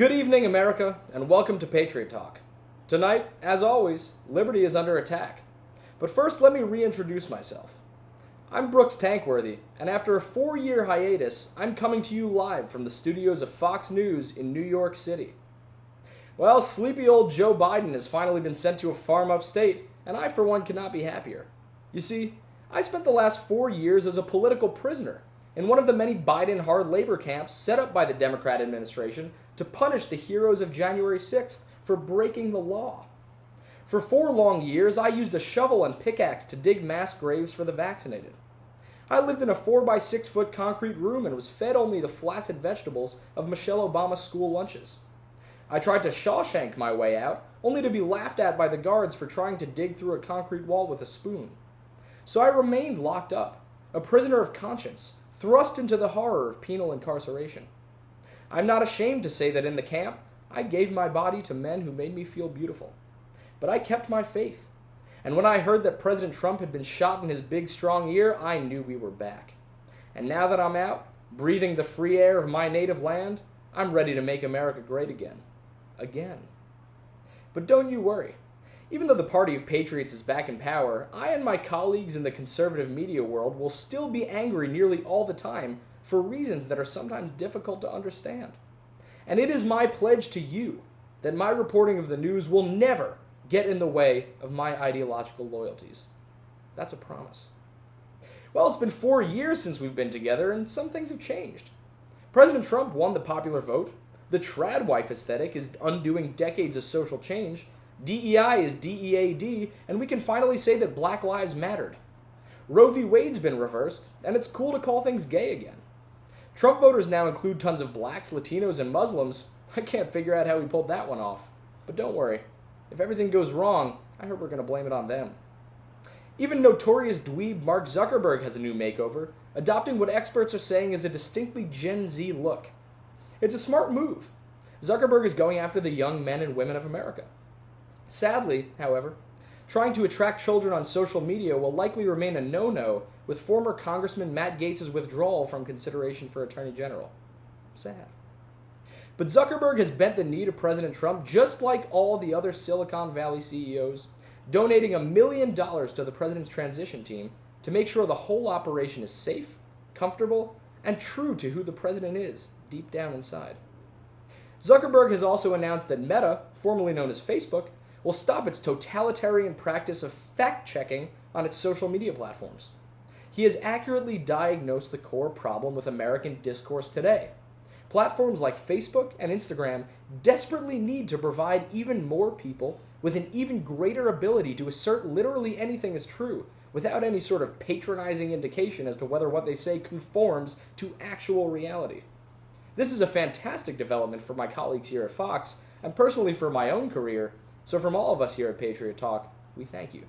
Good evening, America, and welcome to Patriot Talk. Tonight, as always, liberty is under attack. But first, let me reintroduce myself. I'm Brooks Tankworthy, and after a 4-year hiatus, I'm coming to you live from the studios of Fox News in New York City. Well, sleepy old Joe Biden has finally been sent to a farm upstate, and I, for one, cannot be happier. You see, I spent the last 4 years as a political prisoner in one of the many Biden hard labor camps set up by the Democrat administration to punish the heroes of January 6th for breaking the law. For 4 long years, I used a shovel and pickaxe to dig mass graves for the vaccinated. I lived in a 4-by-6-foot concrete room and was fed only the flaccid vegetables of Michelle Obama's school lunches. I tried to Shawshank my way out, only to be laughed at by the guards for trying to dig through a concrete wall with a spoon. So I remained locked up, a prisoner of conscience, thrust into the horror of penal incarceration. I'm not ashamed to say that in the camp, I gave my body to men who made me feel beautiful. But I kept my faith. And when I heard that President Trump had been shot in his big, strong ear, I knew we were back. And now that I'm out, breathing the free air of my native land, I'm ready to make America great again. Again. But don't you worry. Even though the party of patriots is back in power, I and my colleagues in the conservative media world will still be angry nearly all the time for reasons that are sometimes difficult to understand. And it is my pledge to you that my reporting of the news will never get in the way of my ideological loyalties. That's a promise. Well, it's been 4 years since we've been together, and some things have changed. President Trump won the popular vote. The trad wife aesthetic is undoing decades of social change. DEI is DEAD, and we can finally say that Black Lives mattered. Roe v. Wade's been reversed, and it's cool to call things gay again. Trump voters now include tons of blacks, Latinos, and Muslims. I can't figure out how he pulled that one off. But don't worry. If everything goes wrong, I heard we're going to blame it on them. Even notorious dweeb Mark Zuckerberg has a new makeover, adopting what experts are saying is a distinctly Gen Z look. It's a smart move. Zuckerberg is going after the young men and women of America. Sadly, however, trying to attract children on social media will likely remain a no-no with former Congressman Matt Gaetz' withdrawal from consideration for Attorney General. Sad. But Zuckerberg has bent the knee to President Trump just like all the other Silicon Valley CEOs, donating $1 million to the president's transition team to make sure the whole operation is safe, comfortable, and true to who the president is deep down inside. Zuckerberg has also announced that Meta, formerly known as Facebook, will stop its totalitarian practice of fact-checking on its social media platforms. He has accurately diagnosed the core problem with American discourse today. Platforms like Facebook and Instagram desperately need to provide even more people with an even greater ability to assert literally anything as true, without any sort of patronizing indication as to whether what they say conforms to actual reality. This is a fantastic development for my colleagues here at Fox, and personally for my own career, so from all of us here at Patriot Talk, we thank you.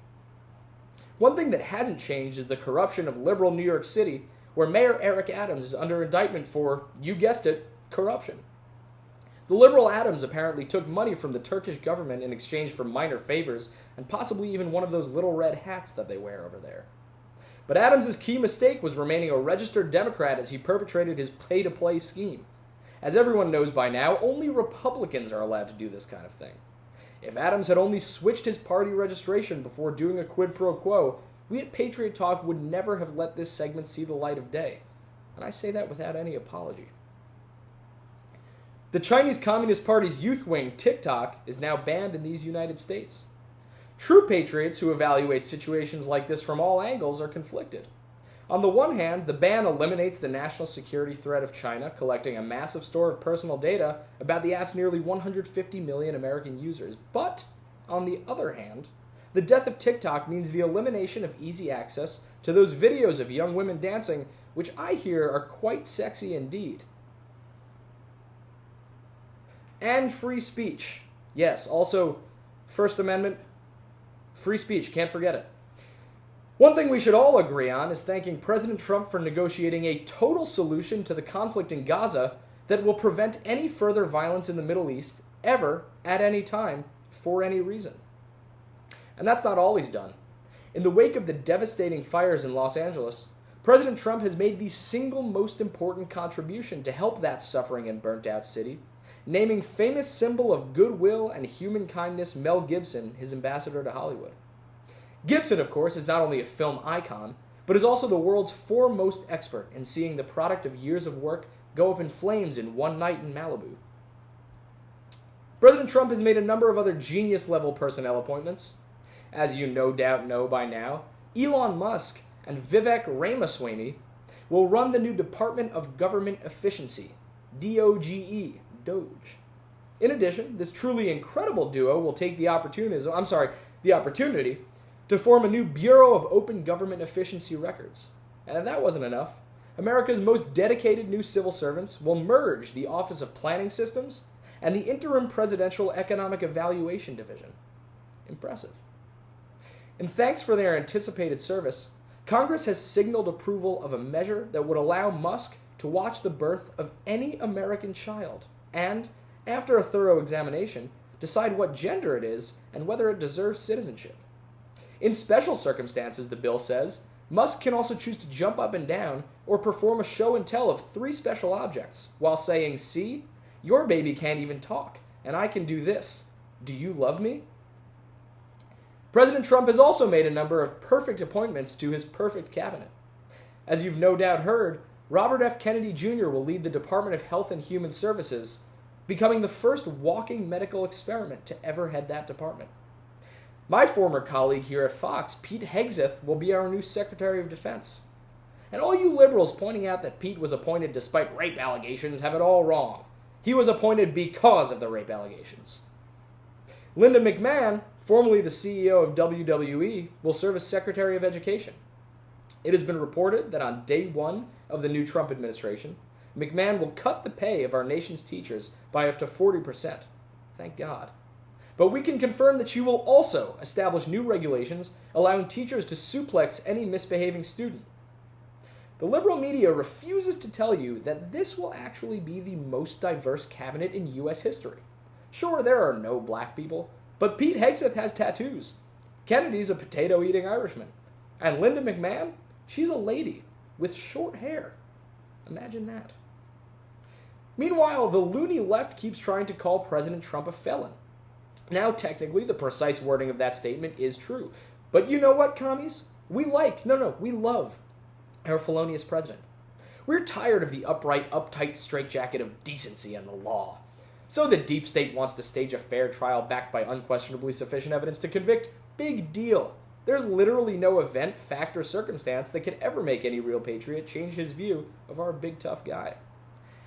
One thing that hasn't changed is the corruption of liberal New York City, where Mayor Eric Adams is under indictment for, you guessed it, corruption. The liberal Adams apparently took money from the Turkish government in exchange for minor favors, and possibly even one of those little red hats that they wear over there. But Adams' key mistake was remaining a registered Democrat as he perpetrated his pay-to-play scheme. As everyone knows by now, only Republicans are allowed to do this kind of thing. If Adams had only switched his party registration before doing a quid pro quo, we at Patriot Talk would never have let this segment see the light of day. And I say that without any apology. The Chinese Communist Party's youth wing, TikTok, is now banned in these United States. True patriots who evaluate situations like this from all angles are conflicted. On the one hand, the ban eliminates the national security threat of China collecting a massive store of personal data about the app's nearly 150 million American users. But, on the other hand, the death of TikTok means the elimination of easy access to those videos of young women dancing, which I hear are quite sexy indeed. And free speech. Yes, also, First Amendment, free speech, can't forget it. One thing we should all agree on is thanking President Trump for negotiating a total solution to the conflict in Gaza that will prevent any further violence in the Middle East, ever, at any time, for any reason. And that's not all he's done. In the wake of the devastating fires in Los Angeles, President Trump has made the single most important contribution to help that suffering and burnt-out city, naming famous symbol of goodwill and human kindness Mel Gibson his ambassador to Hollywood. Gibson, of course, is not only a film icon, but is also the world's foremost expert in seeing the product of years of work go up in flames in one night in Malibu. President Trump has made a number of other genius-level personnel appointments. As you no doubt know by now, Elon Musk and Vivek Ramaswamy will run the new Department of Government Efficiency, DOGE, Doge. In addition, this truly incredible duo will take the opportunity to form a new Bureau of Open Government Efficiency Records. And if that wasn't enough, America's most dedicated new civil servants will merge the Office of Planning Systems and the Interim Presidential Economic Evaluation Division. Impressive. In thanks for their anticipated service, Congress has signaled approval of a measure that would allow Musk to watch the birth of any American child and, after a thorough examination, decide what gender it is and whether it deserves citizenship. In special circumstances, the bill says, Musk can also choose to jump up and down or perform a show and tell of 3 special objects while saying, "See, your baby can't even talk, and I can do this. Do you love me?" President Trump has also made a number of perfect appointments to his perfect cabinet. As you've no doubt heard, Robert F. Kennedy Jr. will lead the Department of Health and Human Services, becoming the first walking medical experiment to ever head that department. My former colleague here at Fox, Pete Hegseth, will be our new Secretary of Defense. And all you liberals pointing out that Pete was appointed despite rape allegations have it all wrong. He was appointed because of the rape allegations. Linda McMahon, formerly the CEO of WWE, will serve as Secretary of Education. It has been reported that on day 1 of the new Trump administration, McMahon will cut the pay of our nation's teachers by up to 40%. Thank God. But we can confirm that she will also establish new regulations allowing teachers to suplex any misbehaving student. The liberal media refuses to tell you that this will actually be the most diverse cabinet in U.S. history. Sure, there are no black people, but Pete Hegseth has tattoos. Kennedy's a potato-eating Irishman. And Linda McMahon, she's a lady with short hair. Imagine that. Meanwhile, the loony left keeps trying to call President Trump a felon. Now, technically, the precise wording of that statement is true. But you know what, commies? We love our felonious president. We're tired of the upright, uptight straitjacket of decency and the law. So the deep state wants to stage a fair trial backed by unquestionably sufficient evidence to convict. Big deal. There's literally no event, fact, or circumstance that could ever make any real patriot change his view of our big tough guy.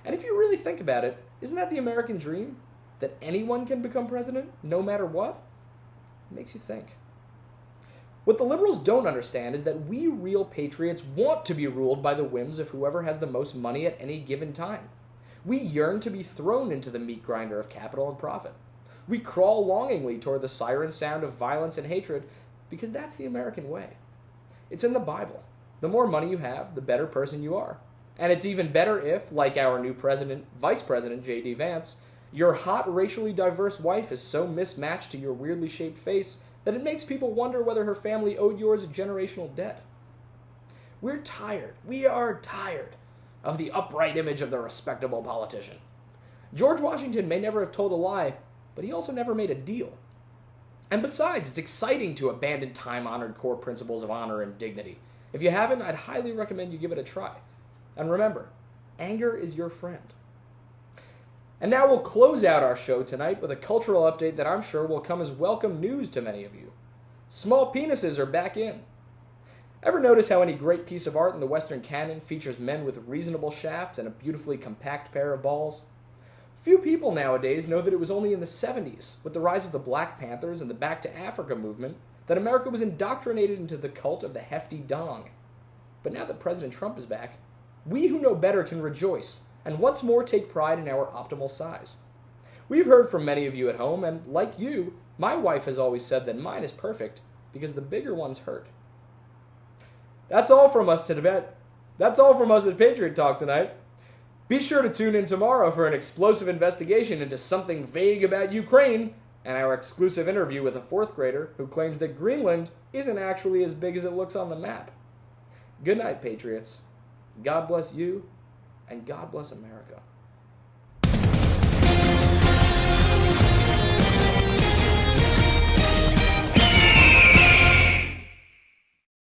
And if you really think about it, isn't that the American dream? That anyone can become president, no matter what? It makes you think. What the liberals don't understand is that we real patriots want to be ruled by the whims of whoever has the most money at any given time. We yearn to be thrown into the meat grinder of capital and profit. We crawl longingly toward the siren sound of violence and hatred because that's the American way. It's in the Bible. The more money you have, the better person you are. And it's even better if, like our new Vice President J.D. Vance, your hot, racially diverse wife is so mismatched to your weirdly shaped face that it makes people wonder whether her family owed yours a generational debt. We are tired of the upright image of the respectable politician. George Washington may never have told a lie, but he also never made a deal. And besides, it's exciting to abandon time-honored core principles of honor and dignity. If you haven't, I'd highly recommend you give it a try. And remember, anger is your friend. And now we'll close out our show tonight with a cultural update that I'm sure will come as welcome news to many of you. Small penises are back in. Ever notice how any great piece of art in the Western canon features men with reasonable shafts and a beautifully compact pair of balls? Few people nowadays know that it was only in the 70s, with the rise of the Black Panthers and the Back to Africa movement, that America was indoctrinated into the cult of the hefty dong. But now that President Trump is back, we who know better can rejoice and once more take pride in our optimal size. We've heard from many of you at home, and like you, my wife has always said that mine is perfect because the bigger ones hurt. That's all from us at Patriot Talk tonight. Be sure to tune in tomorrow for an explosive investigation into something vague about Ukraine and our exclusive interview with a 4th grader who claims that Greenland isn't actually as big as it looks on the map. Good night, Patriots. God bless you, and God bless America.